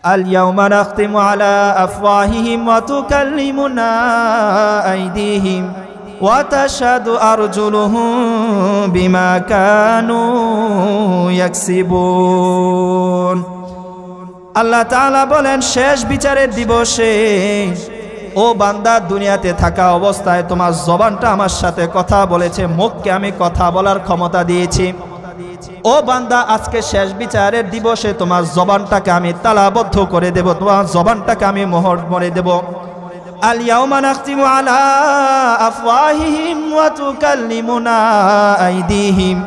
اليوم نختم على أفواههم وتكلمنا أيديهم وتشهد أرجلهم بما كانوا يكسبون আল্লাহ তাআলা বলেন শেষ বিচারের দিবসে ও বান্দা দুনিয়াতে থাকা অবস্থায় তোমার জবানটা আমার সাথে কথা বলেছে, মুখকে আমি কথা বলার ক্ষমতা দিয়েছি। ও বান্দা আজকে শেষ বিচারের দিবসে তোমার জবানটাকে আমি তালাবদ্ধ করে দেব, তোমার জবানটাকে আমি মোহর করে দেব। আল ইয়াউমা নাখতিমু আলা আফওয়াহিহিম ওয়া তুকাল্লিমুনা আইদিহিম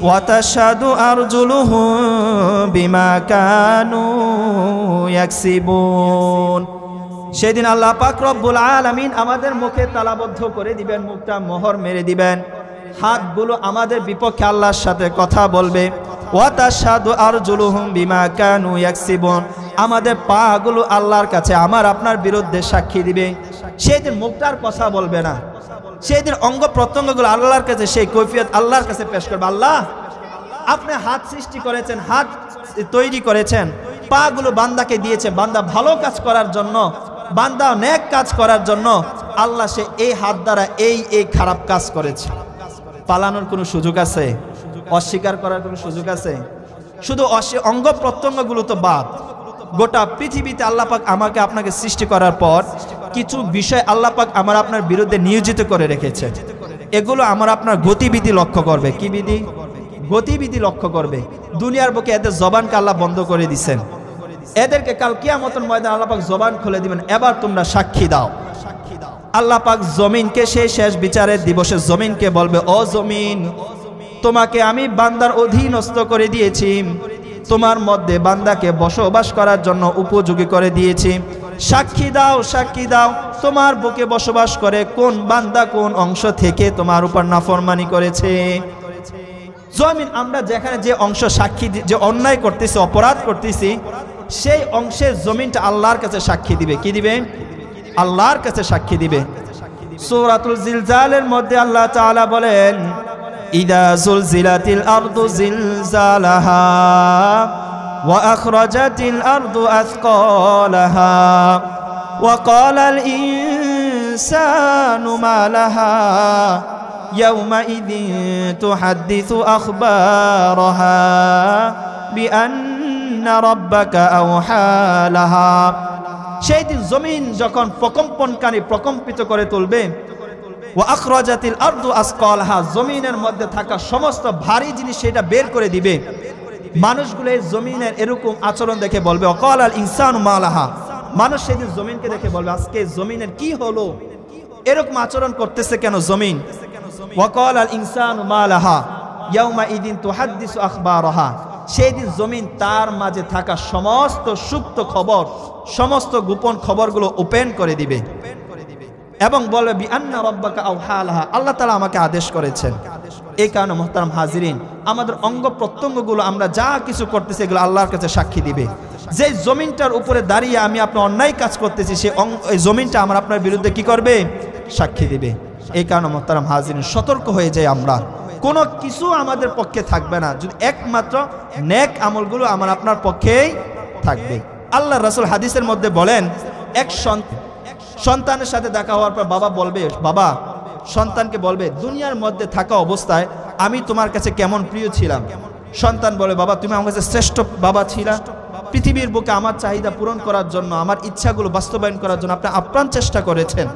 ওয়া তাশহাদু আরজুলুহুম বিমা কানু ইয়াকসিবুন। সেদিন আল্লাহ পাক রব্বুল আলামিন আমাদের মুখে তালাবদ্ধ করে দিবেন, মুখটা মোহর মেরে দিবেন। হাতগুলো আমাদের বিপক্ষে আল্লাহর সাথে কথা বলবে। ওয়া তাশহাদু আরজুলুহুম বিমা কানু ইয়াকসিবুন, আমাদের পাগুলো আল্লাহর কাছে আমার আপনার বিরুদ্ধে সাক্ষী দিবে। সেদিন মুখটার কথা বলবে না, সেদিন অঙ্গ প্রত্যঙ্গগুলো আল্লাহর কাছে সেই কৈফিয়ত আল্লাহর কাছে পেশ করবে। আল্লাহ আপনি হাত সৃষ্টি করেছেন, হাত তৈরি করেছেন, পাগুলো বান্দাকে দিয়েছে বান্দা ভালো কাজ করার জন্য, বান্দা নেক কাজ করার জন্য। আল্লাহ সে এই হাত দ্বারা এই খারাপ কাজ করেছে। পালানোর কোনো সুযোগ আছে? অস্বীকার করার কোনো সুযোগ আছে? শুধু অঙ্গ প্রত্যঙ্গগুলো তো বাদ, গোটা পৃথিবীতে আল্লাহ পাক আমাকে আপনাকে সৃষ্টি করার পর কিছু বিষয় আল্লাহ পাক আমার আপনার বিরুদ্ধে নিয়োজিত করে রেখেছে। এগুলো আমার আপনার গতিবিধি লক্ষ্য করবে। কি বিধি? গতিবিধি লক্ষ্য করবে। দুনিয়ার বুকে এদের জবানকে আল্লাহ বন্ধ করে দিচ্ছেন, এদেরকে কাল কিয়ামতের ময়দানে আল্লাহ পাক জবান খুলে দিবেন, এবার তোমরা সাক্ষী দাও। আল্লাহ পাক জমিনকে সেই শেষ বিচারের দিবসে জমিনকে বলবে, ও জমিন তোমাকে আমি বান্দার অধীনস্থ করে দিয়েছি, তোমার মধ্যে বান্দাকে বসবাস করার জন্য উপযোগী করে দিয়েছি। সাক্ষী দাও, সাক্ষী দাও, তোমার বুকে বসবাস করে কোন বান্দা কোন অংশ থেকে তোমার উপর নাফরমানি করেছে। জমিন আমরা যেখানে যে অংশ সাক্ষী, যে অন্যায় করতেছি, অপরাধ করতেছি, সেই অংশের জমিনটা আল্লাহর কাছে সাক্ষী দিবে। কি দিবে? আল্লাহর কাছে সাক্ষী দিবে। সূরাতুল জিলজালের মধ্যে আল্লাহ তাআলা বলেন, ইদা জুলজিলাতিল আরদু জিলজালাহা ওয়া আখরাজাতিল আরদু আসকালাহা ওয়া ক্বালাল ইনসানু মা লাহা ইয়াউমাইযিন তুহাদ্দিসু আখবারাহা বিআন্না রাব্বাকা আওহা লাহা। সেই দিন জমিন যখন প্রকম্পনকারী প্রকম্পিত করে তুলবে। ওয়া আখরাজাতিল আরদু আসকালাহা, জমিনের মধ্যে থাকা সমস্ত ভারী জিনিস সেটা বের করে দিবে। মানুষগুলো এই জমিনের এরকম আচরণ দেখে বলবে, ওয়াকালাল ইনসানু মা লাহা, মানুষ সেদিন জমিনকে দেখে বলবে আজকে জমিনের কি হলো, এরকম আচরণ করতেছে কেন জমিন। ওয়াকালাল ইনসানু মা লাহা ইয়াউমাইযিন তুহাদ্দিসু আখবারাহা, সেই দিন জমিন তার মাঝে থাকা সমস্ত সুপ্ত খবর, সমস্ত গোপন খবরগুলো ওপেন করে দিবে এবং বলবে বিআন্না রাব্বাকা আওহা লাহা, আল্লাহ তাআলা আমাকে আদেশ করেছেন। এই কারণে মুহতারাম হাজিরিন, আমাদের অঙ্গ প্রত্যঙ্গগুলো আমরা যা কিছু করতেছি এগুলো আল্লাহর কাছে সাক্ষী দিবে। যে জমিনটার উপরে দাঁড়িয়ে আমি আপনার অন্যায় কাজ করতেছি, সেই জমিনটা আমার আপনার বিরুদ্ধে কি করবে? সাক্ষী দিবে। এই কারণে মুহতারাম হাজিরিন, সতর্ক হয়ে যাই আমরা, কোনো কিছু আমাদের পক্ষে থাকবে না যদি একমাত্র নেক আমলগুলো আমার আপনার পক্ষেই থাকবে। আল্লাহ রাসূল হাদিসের মধ্যে বলেন, এক সন্তানের সাথে দেখা হওয়ার পর বাবা বলবে, বাবা সন্তানকে বলবে দুনিয়ার মধ্যে থাকা অবস্থায় আমি তোমার কাছে কেমন প্রিয় ছিলাম। সন্তান বলে, বাবা তুমি আমার কাছে শ্রেষ্ঠ বাবা ছিলা, পৃথিবীর বুকে আমার চাহিদা পূরণ করার জন্য, আমার ইচ্ছাগুলো বাস্তবায়ন করার জন্য আপনি আপ্রাণ চেষ্টা করেছেন,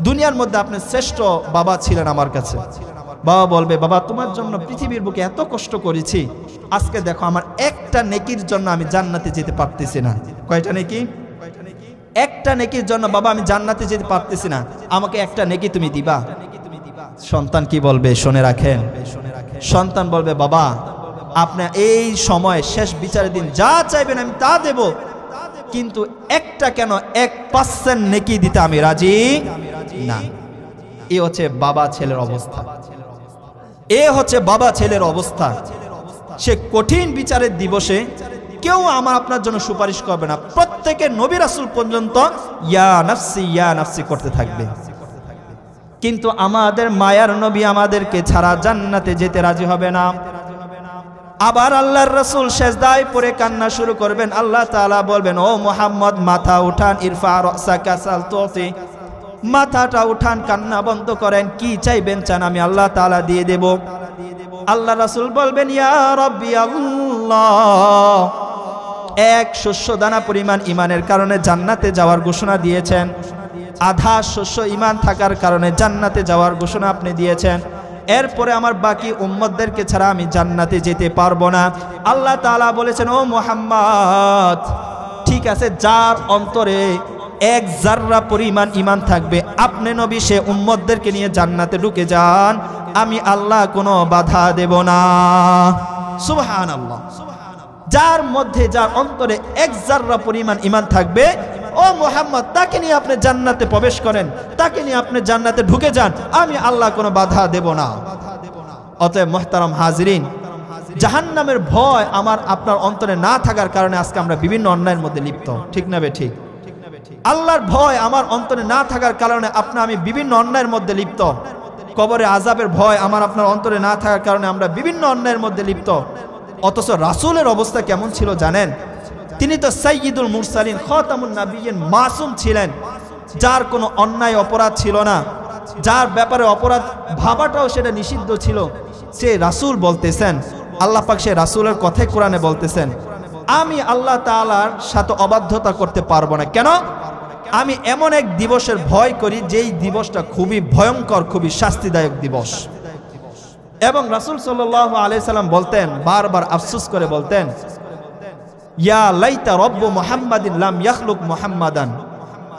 দুনিয়ার মধ্যে আপনি শ্রেষ্ঠ বাবা ছিলেন আমার কাছে। বাবা বলবে, বাবা তোমার জন্য পৃথিবীর বুকে এত কষ্ট করেছি, আজকে দেখো আমার একটা নেকির জন্য আমি জান্নাতে যেতে পারতেছি না। কয়টা নেকি? একটা নেকির জন্য বাবা আমি জান্নাতে যেতে পারতেছি না, আমাকে একটা নেকি তুমি দিবা। সন্তান কি বলবে? শুনে রাখেন। সন্তান বলবে, বাবা আপনি এই সময় শেষ বিচারের দিন যা চাইবেন আমি তা দেব, কিন্তু একটা কেন 1% নেকি দিতে আমি রাজি না। এই হচ্ছে বাবা ছেলের অবস্থা, এ হচ্ছে বাবা ছেলের অবস্থা। সে কঠিন বিচারের দিবসে কেউ আমার আপনার জন্য সুপারিশ করবে না, প্রত্যেকে নবী রাসূল পর্যন্ত ইয়া নাফসি ইয়া নাফসি করতে থাকবে। কিন্তু আমাদের মায়ার নবী আমাদেরকে ছাড়া জান্নাতে যেতে রাজি হবে না। আবার আল্লাহর রাসূল সেজদায় পড়ে কান্না শুরু করবেন। আল্লাহ তাআলা বলবেন, ও মুহাম্মদ মাথা উঠান, ইরফা রাসাকা সাল তুতি, মাথাটা উঠান, কান্না বন্ধ করেন, কি চাইবেন চান আমি আল্লাহ তাআলা দিয়ে দেব। আল্লাহ রাসূল বলবেন, ইয়া রাব্বি আল্লাহ, এক শস্য দানা পরিমাণ ইমানের কারণে জান্নাতে যাওয়ার ঘোষণা দিয়েছেন, আধা শস্য ঈমান থাকার কারণে জান্নাতে যাওয়ার ঘোষণা আপনি দিয়েছেন, এরপরে আমার বাকি উম্মতদেরকে ছাড়া আমি জান্নাতে যেতে পারবো না। আল্লাহ তাআলা বলেছেন, ও মুহাম্মদ, ঠিক আছে, যার অন্তরে এক জাররা পরিমাণ ঈমান থাকবে আপনি নবী সে উম্মতদেরকে নিয়ে জান্নাতে ঢুকে যান, আমি আল্লাহ কোনো বাধা দেব না। সুবহানাল্লাহ। যার মধ্যে, যার অন্তরে এক জাররা পরিমাণ ঈমান থাকবে, ও মুহাম্মদ, তাকে নিয়ে আপনি জান্নাতে প্রবেশ করেন, তাকে নিয়ে আপনি জান্নাতে ঢুকে যান, আমি আল্লাহ কোনো বাধা দেব না। অতএব মুহতারাম হাজিরিন, জাহান্নামের ভয় আমার আপনার অন্তরে না থাকার কারণে আজকে আমরা বিভিন্ন অন্যায়ের মধ্যে লিপ্ত, ঠিক না ঠিক? আল্লাহর ভয় আমার অন্তরে না থাকার কারণে আমি বিভিন্ন অন্যায়ের মধ্যে লিপ্ত। কবরে আযাবের ভয় আমার আপনার অন্তরে না থাকার কারণে আমরা বিভিন্ন অন্যায়ের মধ্যে লিপ্ত। অথচ রাসূলের অবস্থা কেমন ছিল জানেন? তিনি তো সাইয়্যিদুল মুরসালিন, খাতামুন নাবিয়্যিন, মাসুম ছিলেন, যার কোনো অন্যায় অপরাধ ছিল না, যার ব্যাপারে অপরাধ ভাবাটাও সেটা নিষিদ্ধ ছিল। সে রাসূল বলতেছেন, আল্লাহ পাক সে রাসূলের কথাই কোরআনে বলতেছেন, আমি আল্লাহ তাআলার সাথে অবাধ্যতা করতে পারবো না। কেন? আমি এমন এক দিবসের ভয় করি যেই দিবসটা খুবই ভয়ঙ্কর, খুবই শাস্তিদায়ক দিবস। এবং রাসূল সাল্লাল্লাহু আলাইহি সাল্লাম বলতেন, বারবার আফসোস করে বলতেন, ইয়া লাইতা রব্বু মুহাম্মাদিন লাম ইয়াখলুক মুহাম্মাদান,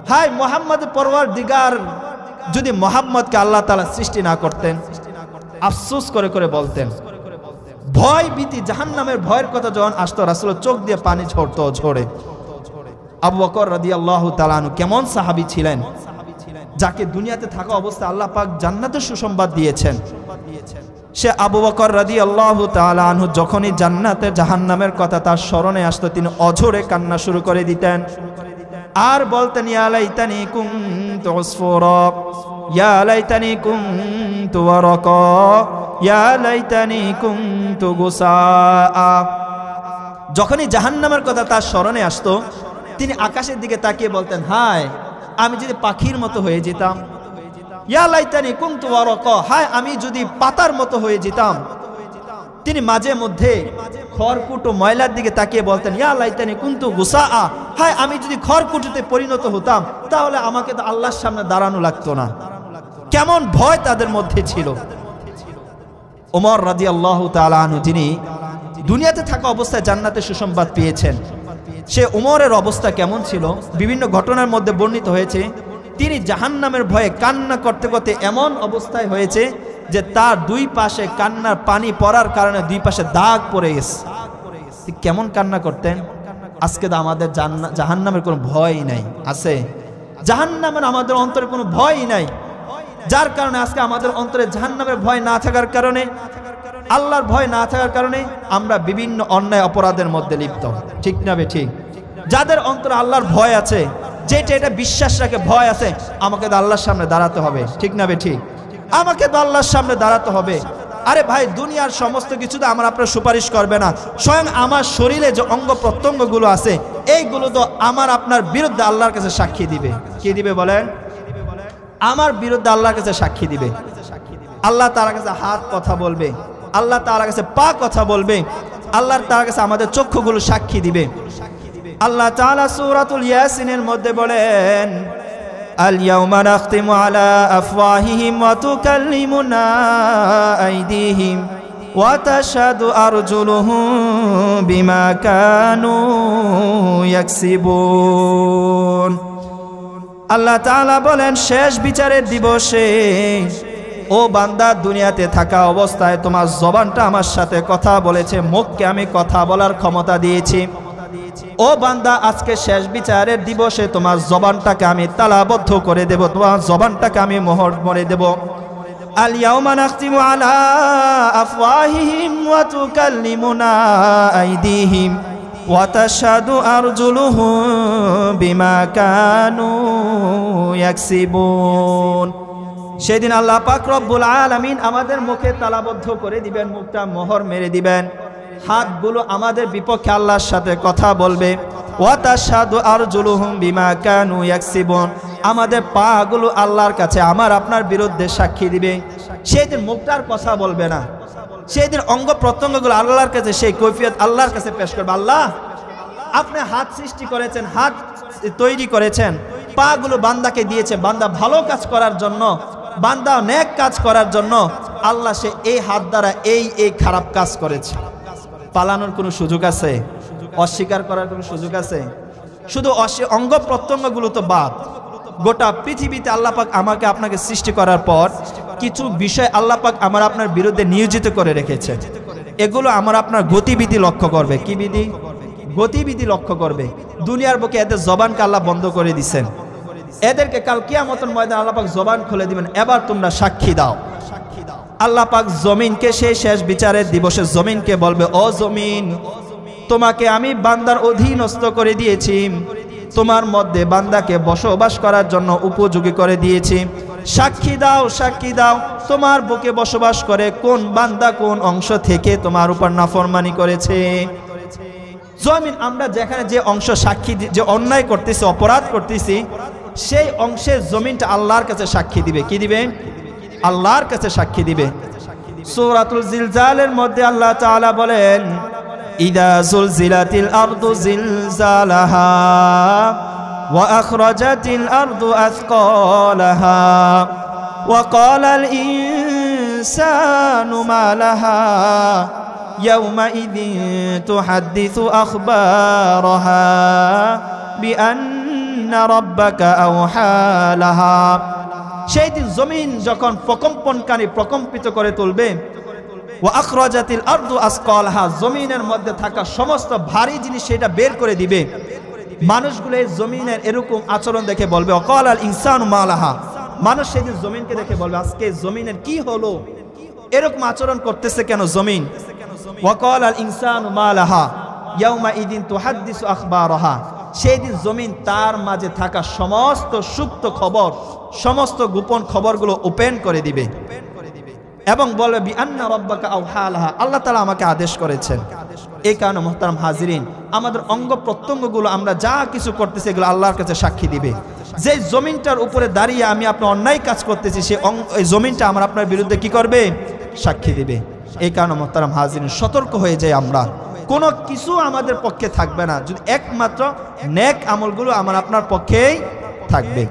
হায় মুহাম্মদের পরওয়ারদিগার যদি মুহাম্মদকে আল্লাহ তাআলা সৃষ্টি না করতেন। আফসোস করে করে বলতেন। ভয় ভীতি, জাহান্নামের ভয়ের কথা যখন আসতো রাসূলের চোখ দিয়ে পানি ঝরে। আবু বকর রাদিয়াল্লাহু তাআলা আনহু কেমন সাহাবী ছিলেন, যাকে দুনিয়াতে থাকা অবস্থায় আল্লাহ পাক জান্নাতের সুসংবাদ দিয়েছেন। সে আবু বকর রাদিয়াল্লাহু তাআলা আনহু যখনই জান্নাতের জাহান্নামের কথা তার স্মরণে আসতো, তিনি অঝরে কান্না শুরু করে দিতেন আর বলতেন, ইয়া লাইতানি কুনতু উসফুরা, ইয়া লাইতানি কুনতু ওয়ারাকা, ইয়া লাইতানি কুনতু গুসাআ। যখনই জাহান্নামের কথা তার স্মরণে আসতো তিনি আকাশের দিকে তাকিয়ে বলতেন, হায় আমি যদি পাখির মতো হয়ে যেতাম, ইয়া লাইতানি কুনতু ওয়ারাকা, হায় আমি যদি পাতার মতো হয়ে যেতাম। তিনি মাঝে মধ্যে খড়কুটো ময়লার দিকে তাকিয়ে বলতেন, ইয়া লাইতানি কুনতু গুসাআ, হায় আমি যদি খড়কুটোতে পরিণত হতাম তাহলে আমাকে তো আল্লাহর সামনে দাঁড়ানো লাগতো না। কেমন ভয় তাদের মধ্যে ছিল। ওমর রাদিয়াল্লাহু তাআলা আনহু, যিনি দুনিয়াতে থাকা অবস্থায় জান্নাতে সুসংবাদ পেয়েছেন, সে ওমরের অবস্থা কেমন ছিল বিভিন্ন ঘটনার মধ্যে বর্ণিত হয়েছে। তিনি জাহান্নামের ভয়ে কান্না করতে করতে এমন অবস্থায় হয়েছে যে তার দুই পাশে কান্নার পানি পড়ার কারণে দুই পাশে দাগ পড়ে গেছে। কেমন কান্না করতেন। আজকে তো আমাদের জাহান্নামের কোনো ভয়ই নাই, আছে? জাহান্নামের আমাদের অন্তরে কোনো ভয়ই নাই, যার কারণে আজকে আমাদের অন্তরে জাহান্নামের ভয় না থাকার কারণে, আল্লাহর ভয় না থাকার কারণে আমরা বিভিন্ন অন্যায় অপরাধের মধ্যে লিপ্ত, ঠিক না ঠিক? যাদের অন্তরে আল্লাহর ভয় আছে, যেটা এটা বিশ্বাস রাখে, ভয় আছে, আমাকে তো আল্লাহর সামনে দাঁড়াতে হবে, ঠিক না ঠিক? আমাকে তো আল্লাহর সামনে দাঁড়াতে হবে। আরে ভাই, দুনিয়ার সমস্ত কিছু তো আমার আপনার সুপারিশ করবে না। স্বয়ং আমার শরীরে যে অঙ্গ প্রত্যঙ্গগুলো আছে এইগুলো তো আমার আপনার বিরুদ্ধে আল্লাহর কাছে সাক্ষী দিবে। কি দিবে বলেন? আমার বিরুদ্ধে আল্লাহর কাছে সাক্ষী দিবে। আল্লাহ তাআলার কাছে হাত কথা বলবে, আল্লাহ তাআলার কাছে পা কথা বলবে, আল্লাহ তাআলার কাছে আমাদের চক্ষুগুলো সাক্ষী দিবে। আল্লাহ তাআলা সূরাতুল ইয়াসিনের মধ্যে বলেন, আল ইয়াউমা নাখতিমু আলা আফওয়াহিহিম ওয়া তুকাল্লিমুনা আইদিহিম ওয়া তাশহাদু আরজুলুহুম বিমা কানু ইয়াকসিবুন। আল্লাহ তাআলা বলেন, শেষ বিচারের দিবসে ও বান্দা, দুনিয়াতে থাকা অবস্থায় তোমার জবানটা আমার সাথে কথা বলেছে, মুখকে আমি কথা বলার ক্ষমতা দিয়েছি। ও বান্দা, আজকে শেষ বিচারের দিবসে তোমার জবানটাকে আমি তালাবদ্ধ করে দেব, তোমার জবানটাকে আমি মোহর মরে দেব। আল ইয়াউমা নাখতিমু আলা আফওয়াহিহিম ওয়া তুকাল্লিমুনা আইদিহিম ওয়া তাশহাদু আরজুলুহুম বিমা কানু ইয়াকসিবুন। সেদিন আল্লাহ পাক রব্বুল আলামিন আমাদের মুখে তালাবদ্ধ করে দিবেন, মুখটা মোহর মেরে দিবেন, হাতগুলো আমাদের বিপক্ষে আল্লাহর সাথে কথা বলবে। ওয়া তাশহাদু আরজুলুহুম বিমা কানু ইয়াকসিবুন, আমাদের পাগুলো আল্লাহর কাছে আমার আপনার বিরুদ্ধে সাক্ষী দিবে। সেই দিন মুখটার কথা বলবে না, সেই দিন অঙ্গ প্রত্যঙ্গগুলো আল্লাহর কাছে সেই কৈফিয়ত আল্লাহর কাছে পেশ করবে। আল্লাহ, আপনি হাত সৃষ্টি করেছেন, হাত তৈরি করেছেন, পাগুলো বান্দাকে দিয়েছে বান্দা ভালো কাজ করার জন্য, বান্দা নেক কাজ করার জন্য। আল্লাহ সে এই হাত দ্বারা এই খারাপ কাজ করেছে। পালানোর কোনো সুযোগ আছে? অস্বীকার করার কোনো সুযোগ আছে? শুধু অঙ্গ প্রত্যঙ্গগুলো তো বাদ, গোটা পৃথিবীতে আল্লাহ পাক আমাকে আপনাকে সৃষ্টি করার পর কিছু বিষয় আল্লাহ পাক আমার আপনার বিরুদ্ধে নিয়োজিত করে রেখেছে। এগুলো আমার আপনার গতিবিধি লক্ষ্য করবে। কি বিধি? গতিবিধি লক্ষ্য করবে। দুনিয়ার বুকে এদের জবানকে আল্লাহ বন্ধ করে দিছেন, এদেরকে কাল কিয়ামতের ময়দানে আল্লাহ পাক জবান খুলে দিবেন, এবার তোমরা সাক্ষী দাও। আল্লাহ পাক জমিনকে সেই শেষ বিচারের দিবসে জমিনকে বলবে, ও জমিন, তোমাকে আমি বান্দার অধীনস্থ করে দিয়েছি, তোমার মধ্যে বান্দাকে বসবাস করার জন্য উপযোগী করে দিয়েছি। সাক্ষী দাও, সাক্ষী দাও, তোমার বুকে বসবাস করে কোন বান্দা কোন অংশ থেকে তোমার উপর নাফরমানি করেছে। জমিন আমরা যেখানে যে অংশ সাক্ষী, যে অন্যায় করতেছি, অপরাধ করতেছি, সেই অংশের জমিনটা আল্লাহর কাছে সাক্ষী দিবে। কি দিবে? আল্লাহর কাছে সাক্ষী দিবে। সূরাতুল জিলজালের মধ্যে আল্লাহ তাআলা বলেন, ইদা জুলজিলাতিল আরদু জিলজালাহা ওয়া আখরাজাতিল আরদু আথকালাহা ওয়া ক্বালাল ইনসানু মা লাহা ইয়াউমাইযিন তুহাদ্দিসু আখবারাহা বিআন্না রাব্বাকা আওহা লাহা। সেই দিন জমিন যখন প্রকম্পিত করে তুলবে, ওয়া আখরাজাতিল আরদু আসকালাহা, জমিনের মধ্যে থাকা সমস্ত ভারী জিনিস সেটা বের করে দিবে। মানুষগুলো এই জমিনের এরকম আচরণ দেখে বলবে, ওয়াকালাল ইনসানু মা লাহা, মানুষ সেদিন জমিনকে দেখে বলবে, আজকে জমিনের কি হলো, এরকম আচরণ করতেছে কেন জমিন। ওয়াকালাল ইনসানু মা লাহা ইয়াউমাইযিন তুহাদ্দিসু আখবারাহা, সেই দিন জমিন তার মাঝে থাকা সমস্ত সুপ্ত খবর, সমস্ত গোপন খবরগুলো ওপেন করে দিবে এবং বলবে, বিআন্না রাব্বাকা আওহা লাহা, আল্লাহ তাআলা আমাকে আদেশ করেছেন। এই কারণে মুহতারাম হাজিরিন, আমাদের অঙ্গ প্রত্যঙ্গগুলো আমরা যা কিছু করতেছি এগুলো আল্লাহর কাছে সাক্ষী দিবে। যে জমিনটার উপরে দাঁড়িয়ে আমি আপনি অন্যায় কাজ করতেছি, সেই জমিনটা আমার আপনার বিরুদ্ধে কি করবে? সাক্ষী দিবে। এই কারণে মুহতারাম হাজিরিন, সতর্ক হয়ে যাই আমরা, কোনো কিছু আমাদের পক্ষে থাকবে না যদি একমাত্র নেক আমলগুলো আমার আপনার পক্ষেই থাকবে।